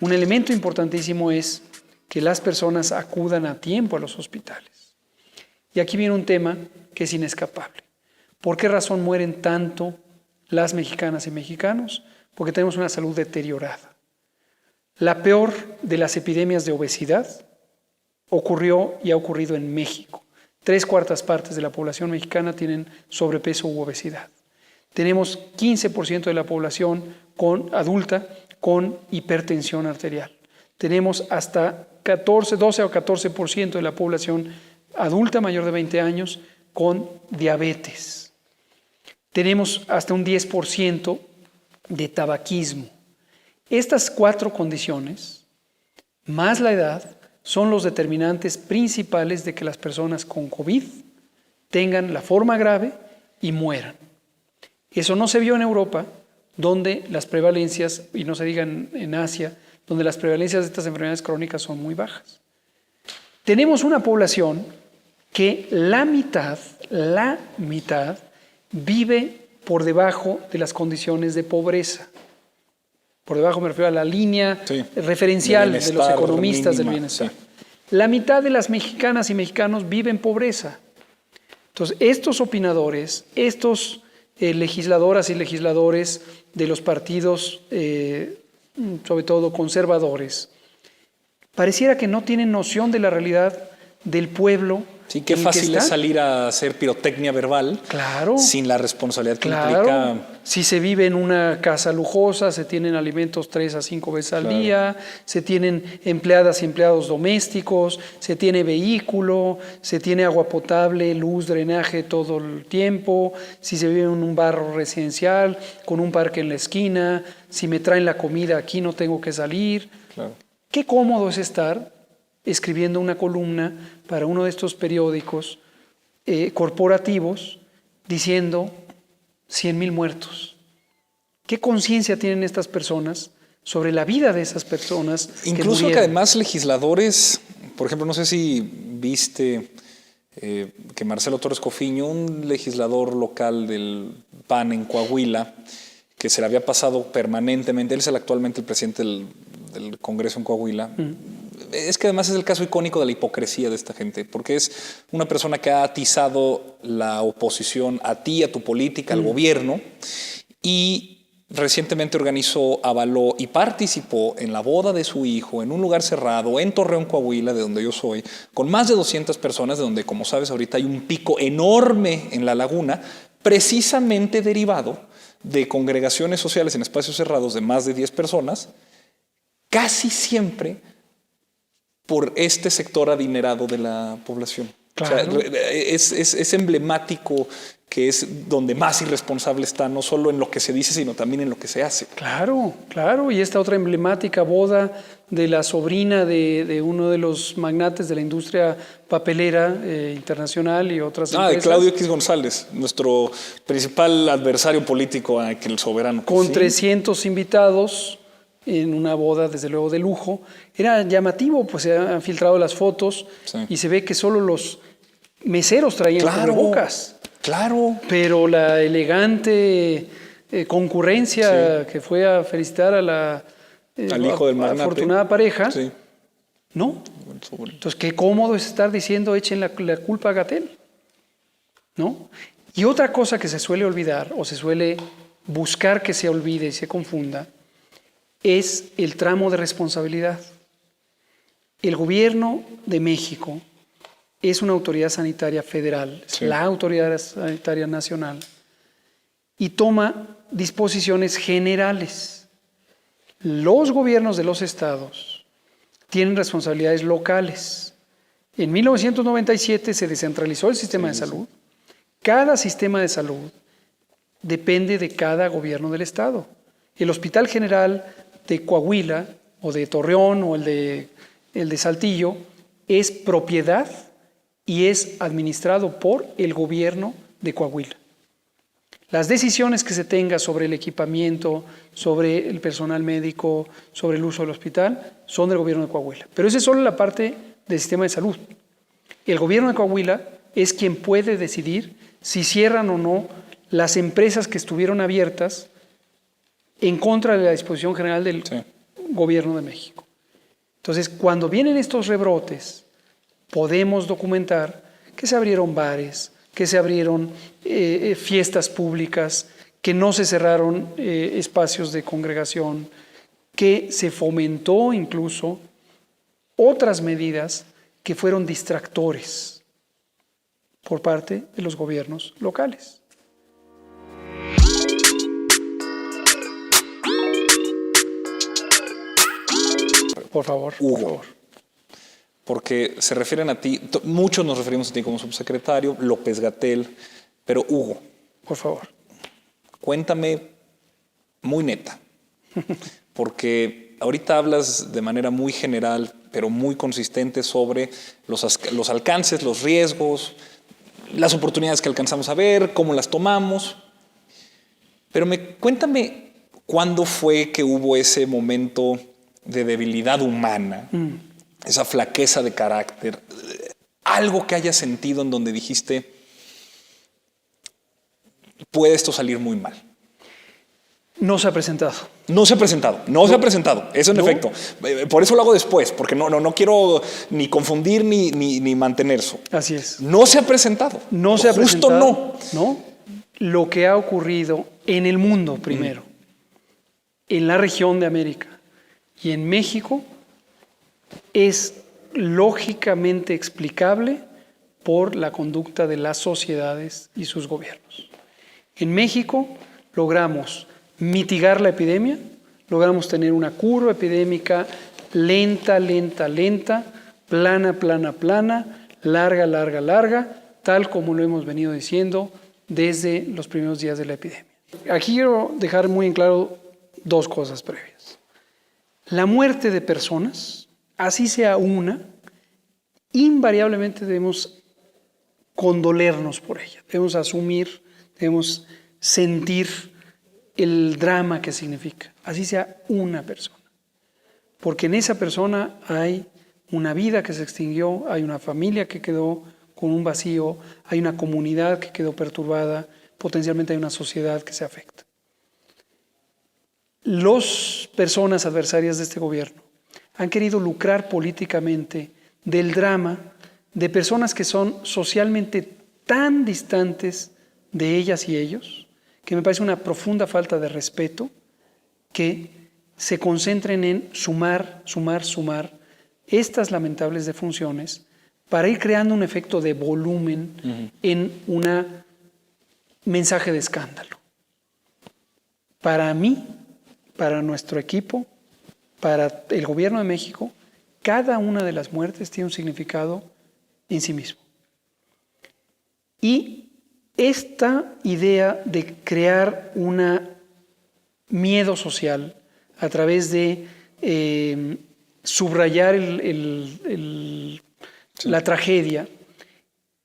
Un elemento importantísimo es que las personas acudan a tiempo a los hospitales. Y aquí viene un tema que es inescapable. ¿Por qué razón mueren tanto las mexicanas y mexicanos? Porque tenemos una salud deteriorada. La peor de las epidemias de obesidad ocurrió y ha ocurrido en México. 3/4 de la población mexicana tienen sobrepeso u obesidad. Tenemos 15% de la población adulta con hipertensión arterial. Tenemos hasta 12 o 14% de la población adulta mayor de 20 años con diabetes. Tenemos hasta un 10% de tabaquismo. Estas 4 condiciones, más la edad, son los determinantes principales de que las personas con COVID tengan la forma grave y mueran. Eso no se vio en Europa, donde las prevalencias, y no se diga en Asia, donde las prevalencias de estas enfermedades crónicas son muy bajas. Tenemos una población que la mitad vive por debajo de las condiciones de pobreza. Por debajo me refiero a la línea referencial de los economistas del bienestar. Sí. La mitad de las mexicanas y mexicanos viven en pobreza. Entonces, estos opinadores, estos legisladoras y legisladores de los partidos, sobre todo conservadores, pareciera que no tienen noción de la realidad del pueblo. Sí, qué fácil es salir a hacer pirotecnia verbal, claro, sin la responsabilidad que implica. Si se vive en una casa lujosa, se tienen alimentos 3 a 5 veces al día, se tienen empleadas y empleados domésticos, se tiene vehículo, se tiene agua potable, luz, drenaje todo el tiempo, si se vive en un barrio residencial, con un parque en la esquina, si me traen la comida aquí no tengo que salir. Claro. Qué cómodo es estar escribiendo una columna para uno de estos periódicos corporativos diciendo 100,000 muertos. ¿Qué conciencia tienen estas personas sobre la vida de esas personas? Incluso que además legisladores, por ejemplo, no sé si viste que Marcelo Torres Cofiño, un legislador local del PAN en Coahuila, que se le había pasado permanentemente, él es actualmente el presidente del Congreso en Coahuila. Es que además es el caso icónico de la hipocresía de esta gente, porque es una persona que ha atizado la oposición a ti, a tu política, al gobierno, y recientemente organizó, avaló y participó en la boda de su hijo en un lugar cerrado en Torreón, Coahuila, de donde yo soy, con más de 200 personas, de donde, como sabes, ahorita hay un pico enorme en la laguna, precisamente derivado de congregaciones sociales en espacios cerrados de más de 10 personas, casi siempre por este sector adinerado de la población. Claro. O sea, es emblemático que es donde más irresponsable está, no solo en lo que se dice, sino también en lo que se hace. Claro, claro. Y esta otra emblemática boda de la sobrina de uno de los magnates de la industria papelera internacional y otras empresas. De Claudio X González, nuestro principal adversario político, el soberano. Con 300 invitados en una boda, desde luego, de lujo. Era llamativo, pues se han filtrado las fotos y se ve que solo los meseros traían cubrebocas. Claro. Pero la elegante concurrencia que fue a felicitar a la al hijo del magnate, afortunada pareja, ¿no? Entonces, qué cómodo es estar diciendo echen la culpa a Gatell, ¿no? Y otra cosa que se suele olvidar o se suele buscar que se olvide y se confunda es el tramo de responsabilidad. El gobierno de México es una autoridad sanitaria federal, la autoridad sanitaria nacional, y toma disposiciones generales. Los gobiernos de los estados tienen responsabilidades locales. En 1997 se descentralizó el sistema de salud. Cada sistema de salud depende de cada gobierno del estado. El Hospital General de Coahuila o de Torreón o el de Saltillo es propiedad y es administrado por el gobierno de Coahuila. Las decisiones que se tenga sobre el equipamiento, sobre el personal médico, sobre el uso del hospital, son del gobierno de Coahuila. Pero esa es solo la parte del sistema de salud. El gobierno de Coahuila es quien puede decidir si cierran o no las empresas que estuvieron abiertas en contra de la disposición general del gobierno de México. Entonces, cuando vienen estos rebrotes, podemos documentar que se abrieron bares, que se abrieron fiestas públicas, que no se cerraron espacios de congregación, que se fomentó incluso otras medidas que fueron distractores por parte de los gobiernos locales. Por favor, Hugo, por favor. Porque se refieren a ti, muchos nos referimos a ti como subsecretario, López-Gatell, pero Hugo, Por favor. cuéntame muy neta, porque ahorita hablas de manera muy general, pero muy consistente sobre los alcances, los riesgos, las oportunidades que alcanzamos a ver, cómo las tomamos. Pero cuéntame cuándo fue que hubo ese momento de debilidad humana, esa flaqueza de carácter, algo que hayas sentido en donde dijiste, puede esto salir muy mal. No se ha presentado. No se ha presentado, no se ha presentado, eso en efecto. Por eso lo hago después, porque no quiero ni confundir ni mantener eso. Así es. No se ha presentado. No se ha Justo presentado. No. Lo que ha ocurrido en el mundo primero, en la región de América y en México, es lógicamente explicable por la conducta de las sociedades y sus gobiernos. En México logramos mitigar la epidemia, logramos tener una curva epidémica lenta, plana, larga, tal como lo hemos venido diciendo desde los primeros días de la epidemia. Aquí quiero dejar muy en claro dos cosas previas. La muerte de personas, así sea una, invariablemente debemos condolernos por ella, debemos asumir, debemos sentir el drama que significa, así sea una persona. Porque en esa persona hay una vida que se extinguió, hay una familia que quedó con un vacío, hay una comunidad que quedó perturbada, potencialmente hay una sociedad que se afecta. Las personas adversarias de este gobierno han querido lucrar políticamente del drama de personas que son socialmente tan distantes de ellas y ellos, que me parece una profunda falta de respeto, que se concentren en sumar estas lamentables defunciones para ir creando un efecto de volumen en un mensaje de escándalo. Para mí, para nuestro equipo, para el gobierno de México, cada una de las muertes tiene un significado en sí mismo. Y esta idea de crear un miedo social a través de subrayar la tragedia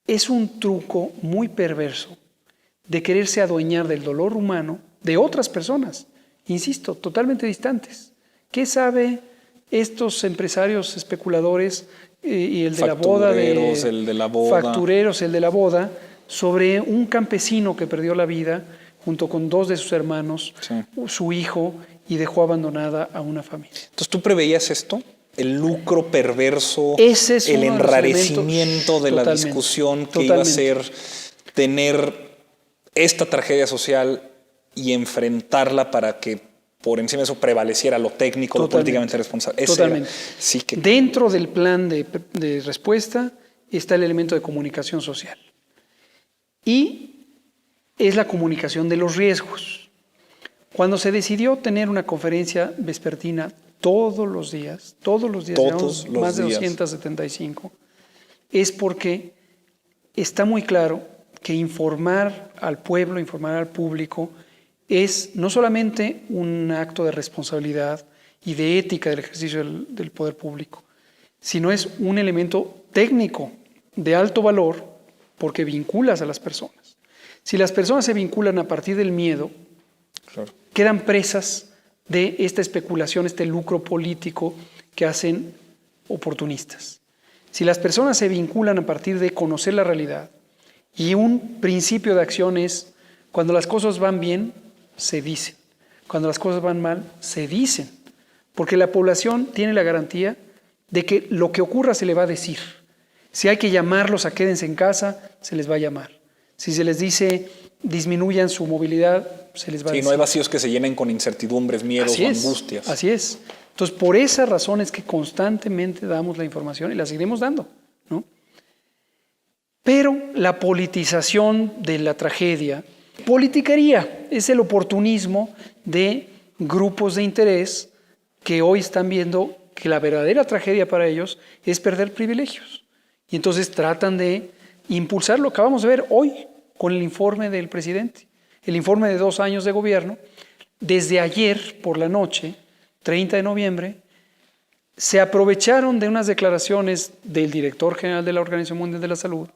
es un truco muy perverso de quererse adueñar del dolor humano de otras personas, insisto, totalmente distantes. ¿Qué sabe estos empresarios especuladores y el de la boda, factureros, el de la boda, sobre un campesino que perdió la vida junto con dos de sus hermanos, su hijo, y dejó abandonada a una familia? Entonces, ¿tú preveías esto? El lucro perverso, Ese es el enrarecimiento de la discusión que iba a ser tener esta tragedia social y enfrentarla para que por encima de eso prevaleciera lo técnico, lo políticamente responsable. Totalmente. Sí que... Dentro del plan de respuesta está el elemento de comunicación social. Y es la comunicación de los riesgos. Cuando se decidió tener una conferencia vespertina todos los días, más de 275, es porque está muy claro que informar al pueblo, informar al público, es no solamente un acto de responsabilidad y de ética del ejercicio del poder público, sino es un elemento técnico de alto valor porque vinculas a las personas. Si las personas se vinculan a partir del miedo, quedan presas de esta especulación, este lucro político que hacen oportunistas. Si las personas se vinculan a partir de conocer la realidad, y un principio de acción es, cuando las cosas van bien, se dicen. Cuando las cosas van mal, se dicen. porque la población tiene la garantía de que lo que ocurra se le va a decir. Si hay que llamarlos a quédense en casa, se les va a llamar. Si se les dice disminuyan su movilidad, se les va a decir. Sí, no hay vacíos que se llenen con incertidumbres, miedos o angustias. Así es. Entonces, por esa razón es que constantemente damos la información y la seguiremos dando, ¿no? Pero la politización de la tragedia, politiquería, es el oportunismo de grupos de interés que hoy están viendo que la verdadera tragedia para ellos es perder privilegios. Y entonces tratan de impulsar lo que acabamos de ver hoy con el informe del presidente, el informe de 2 años de gobierno. Desde ayer por la noche, 30 de noviembre, se aprovecharon de unas declaraciones del director general de la Organización Mundial de la Salud,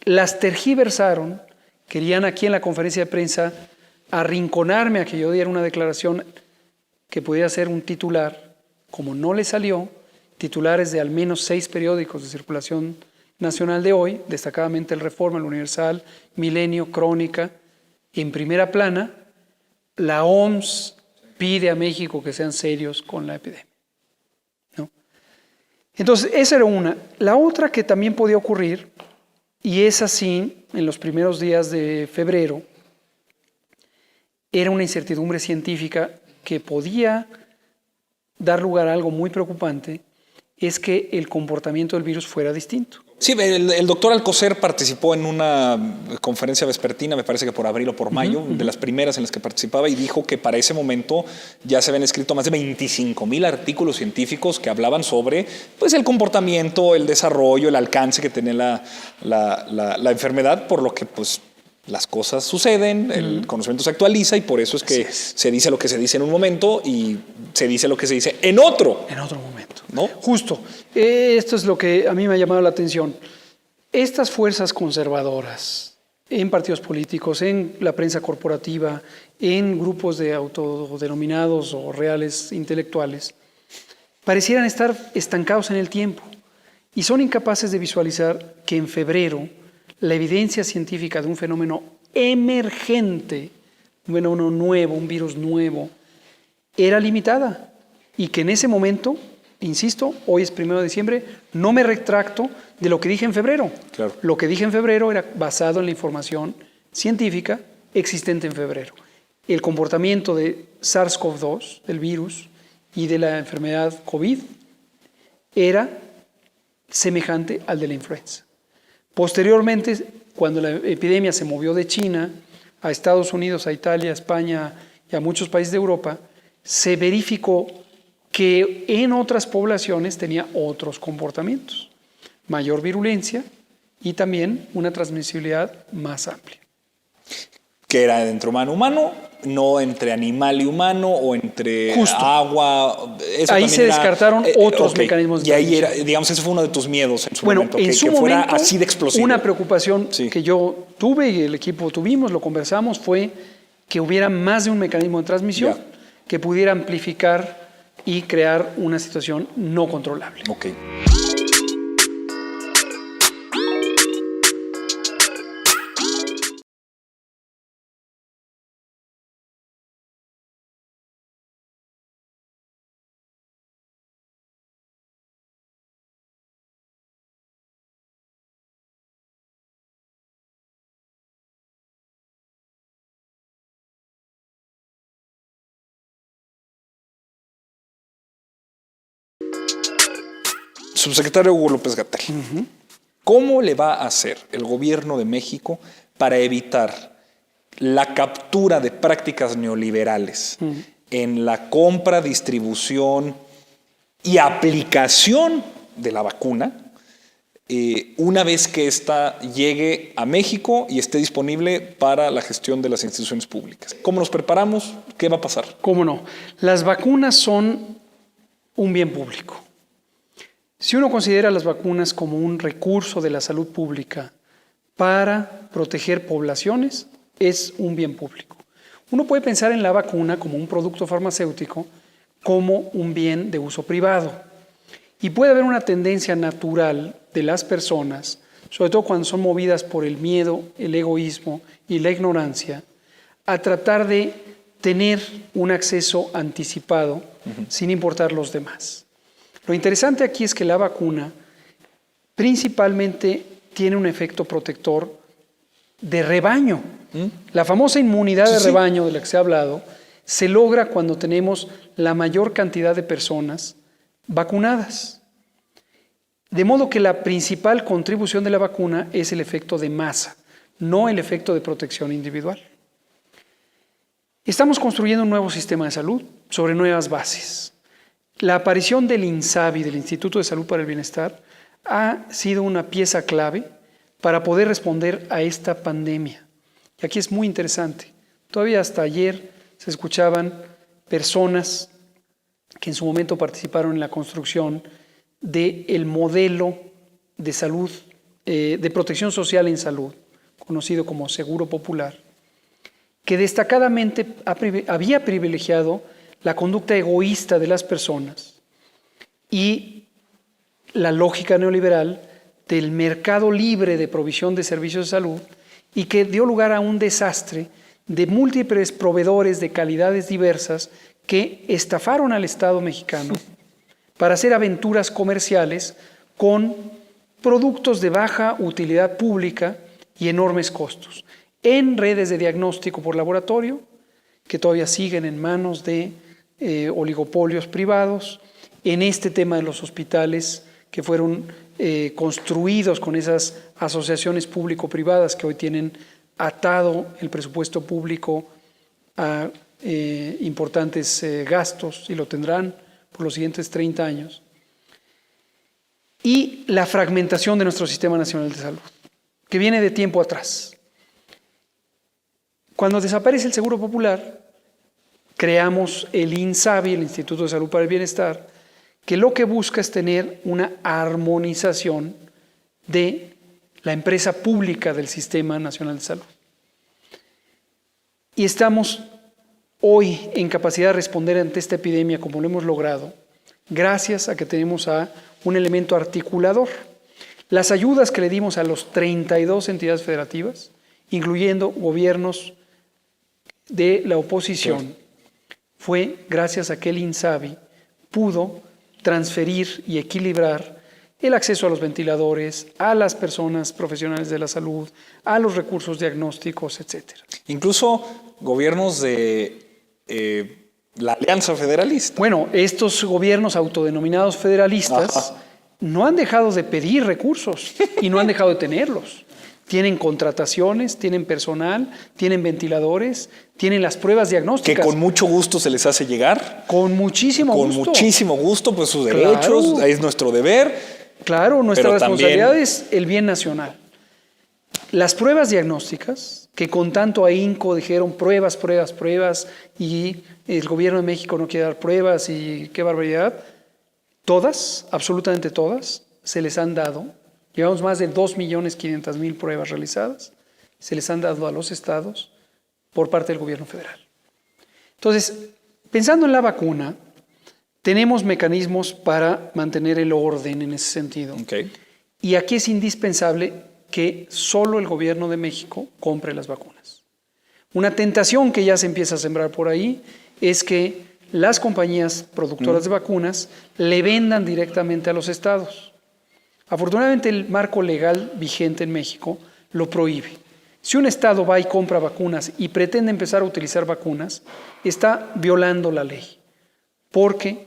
las tergiversaron, querían aquí en la conferencia de prensa arrinconarme a que yo diera una declaración que pudiera ser un titular, como no le salió, titulares de al menos 6 periódicos de circulación nacional de hoy, destacadamente el Reforma, el Universal, Milenio, Crónica, en primera plana, la OMS pide a México que sean serios con la epidemia, ¿no? Entonces, esa era una. La otra que también podía ocurrir, y es así en los primeros días de febrero, era una incertidumbre científica que podía dar lugar a algo muy preocupante, es que el comportamiento del virus fuera distinto. Sí, el doctor Alcocer participó en una conferencia vespertina, me parece que por abril o por mayo, de las primeras en las que participaba, y dijo que para ese momento ya se habían escrito más de 25,000 artículos científicos que hablaban sobre pues, el comportamiento, el desarrollo, el alcance que tenía la enfermedad, por lo que pues, las cosas suceden, el conocimiento se actualiza y por eso es que se dice lo que se dice en un momento y se dice lo que se dice en otro. En otro momento. ¿No? Justo. Esto es lo que a mí me ha llamado la atención. Estas fuerzas conservadoras en partidos políticos, en la prensa corporativa, en grupos de autodenominados o reales intelectuales, parecieran estar estancados en el tiempo y son incapaces de visualizar que en febrero la evidencia científica de un fenómeno emergente, un fenómeno nuevo, un virus nuevo, era limitada y que en ese momento, insisto, hoy es 1 de diciembre, no me retracto de lo que dije en febrero. Claro. Lo que dije en febrero era basado en la información científica existente en febrero. El comportamiento de SARS-CoV-2, del virus, y de la enfermedad COVID era semejante al de la influenza. Posteriormente, cuando la epidemia se movió de China a Estados Unidos, a Italia, a España y a muchos países de Europa, se verificó que en otras poblaciones tenía otros comportamientos, mayor virulencia y también una transmisibilidad más amplia. Que era entre humano-humano, no entre animal y humano o entre agua. Eso ahí se descartaron otros mecanismos de transmisión. Y ahí era, digamos, ese fue uno de tus miedos en su momento, en su que fuera momento, así de explosivo. Una preocupación que yo tuve y el equipo tuvimos, lo conversamos, fue que hubiera más de un mecanismo de transmisión que pudiera amplificar y crear una situación no controlable. Ok. Subsecretario Hugo López-Gatell, ¿cómo le va a hacer el gobierno de México para evitar la captura de prácticas neoliberales en la compra, distribución y aplicación de la vacuna una vez que ésta llegue a México y esté disponible para la gestión de las instituciones públicas? ¿Cómo nos preparamos? ¿Qué va a pasar? ¿Cómo no? Las vacunas son un bien público. Si uno considera las vacunas como un recurso de la salud pública para proteger poblaciones, es un bien público. Uno puede pensar en la vacuna como un producto farmacéutico, como un bien de uso privado. Y puede haber una tendencia natural de las personas, sobre todo cuando son movidas por el miedo, el egoísmo y la ignorancia, a tratar de tener un acceso anticipado sin importar los demás. Lo interesante aquí es que la vacuna principalmente tiene un efecto protector de rebaño. La famosa inmunidad de rebaño de la que se ha hablado se logra cuando tenemos la mayor cantidad de personas vacunadas. De modo que la principal contribución de la vacuna es el efecto de masa, no el efecto de protección individual. Estamos construyendo un nuevo sistema de salud sobre nuevas bases. La aparición del INSABI, del Instituto de Salud para el Bienestar, ha sido una pieza clave para poder responder a esta pandemia. Y aquí es muy interesante. Todavía hasta ayer se escuchaban personas que en su momento participaron en la construcción del modelo de salud, de protección social en salud, conocido como Seguro Popular, que destacadamente había privilegiado la conducta egoísta de las personas y la lógica neoliberal del mercado libre de provisión de servicios de salud, y que dio lugar a un desastre de múltiples proveedores de calidades diversas que estafaron al Estado mexicano para hacer aventuras comerciales con productos de baja utilidad pública y enormes costos, en redes de diagnóstico por laboratorio, que todavía siguen en manos de oligopolios privados, en este tema de los hospitales que fueron construidos con esas asociaciones público-privadas que hoy tienen atado el presupuesto público a importantes gastos, y lo tendrán por los siguientes 30 años. Y la fragmentación de nuestro Sistema Nacional de Salud, que viene de tiempo atrás. Cuando desaparece el Seguro Popular, creamos el INSABI, el Instituto de Salud para el Bienestar, que lo que busca es tener una armonización de la empresa pública del Sistema Nacional de Salud. Y estamos hoy en capacidad de responder ante esta epidemia como lo hemos logrado, gracias a que tenemos a un elemento articulador. Las ayudas que le dimos a los 32 entidades federativas, incluyendo gobiernos de la oposición, fue gracias a que el INSABI pudo transferir y equilibrar el acceso a los ventiladores, a las personas profesionales de la salud, a los recursos diagnósticos, etc. Incluso gobiernos de la Alianza Federalista. Bueno, estos gobiernos autodenominados federalistas no han dejado de pedir recursos y no han dejado de tenerlos. Tienen contrataciones, tienen personal, tienen ventiladores, tienen las pruebas diagnósticas. Que con mucho gusto se les hace llegar. Con muchísimo gusto. Con muchísimo gusto, pues sus derechos, es nuestro deber. Claro, nuestra responsabilidad es el bien nacional. Las pruebas diagnósticas, que con tanto ahínco dijeron pruebas, y el gobierno de México no quiere dar pruebas y qué barbaridad, todas, absolutamente todas, se les han dado. Llevamos más de 2.500.000 pruebas realizadas, se les han dado a los estados por parte del gobierno federal. Entonces, pensando en la vacuna, tenemos mecanismos para mantener el orden en ese sentido. Y aquí es indispensable que solo el gobierno de México compre las vacunas. Una tentación que ya se empieza a sembrar por ahí es que las compañías productoras de vacunas le vendan directamente a los estados. Afortunadamente, el marco legal vigente en México lo prohíbe. Si un estado va y compra vacunas y pretende empezar a utilizar vacunas, está violando la ley, porque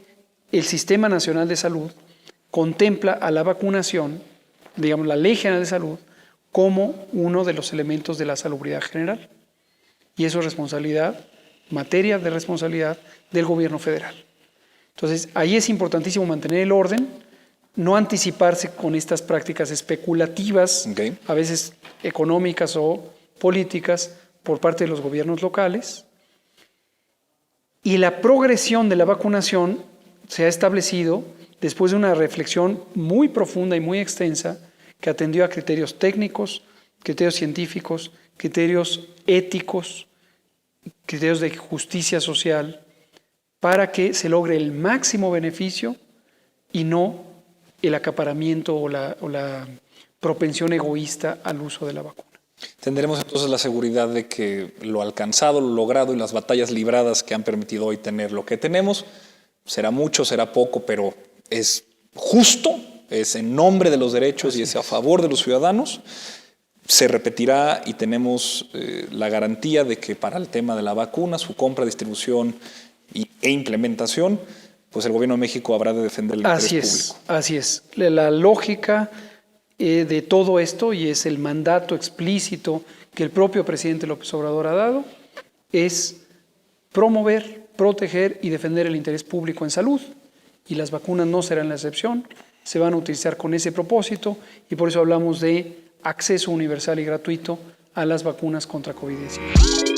el Sistema Nacional de Salud contempla a la vacunación, digamos, la Ley General de Salud, como uno de los elementos de la salubridad general. Y eso es responsabilidad, materia de responsabilidad del gobierno federal. Entonces, ahí es importantísimo mantener el orden, no anticiparse con estas prácticas especulativas, a veces económicas o políticas, por parte de los gobiernos locales. Y la progresión de la vacunación se ha establecido después de una reflexión muy profunda y muy extensa que atendió a criterios técnicos, criterios científicos, criterios éticos, criterios de justicia social, para que se logre el máximo beneficio y no el acaparamiento o la propensión egoísta al uso de la vacuna. Tendremos entonces la seguridad de que lo alcanzado, lo logrado y las batallas libradas que han permitido hoy tener lo que tenemos, será mucho, será poco, pero es justo, es en nombre de los derechos y es a favor de los ciudadanos. Se repetirá y tenemos la garantía de que para el tema de la vacuna, su compra, distribución e implementación, pues el Gobierno de México habrá de defender el interés público. Así es. La lógica de todo esto, y es el mandato explícito que el propio presidente López Obrador ha dado, es promover, proteger y defender el interés público en salud. Y las vacunas no serán la excepción, se van a utilizar con ese propósito y por eso hablamos de acceso universal y gratuito a las vacunas contra COVID-19.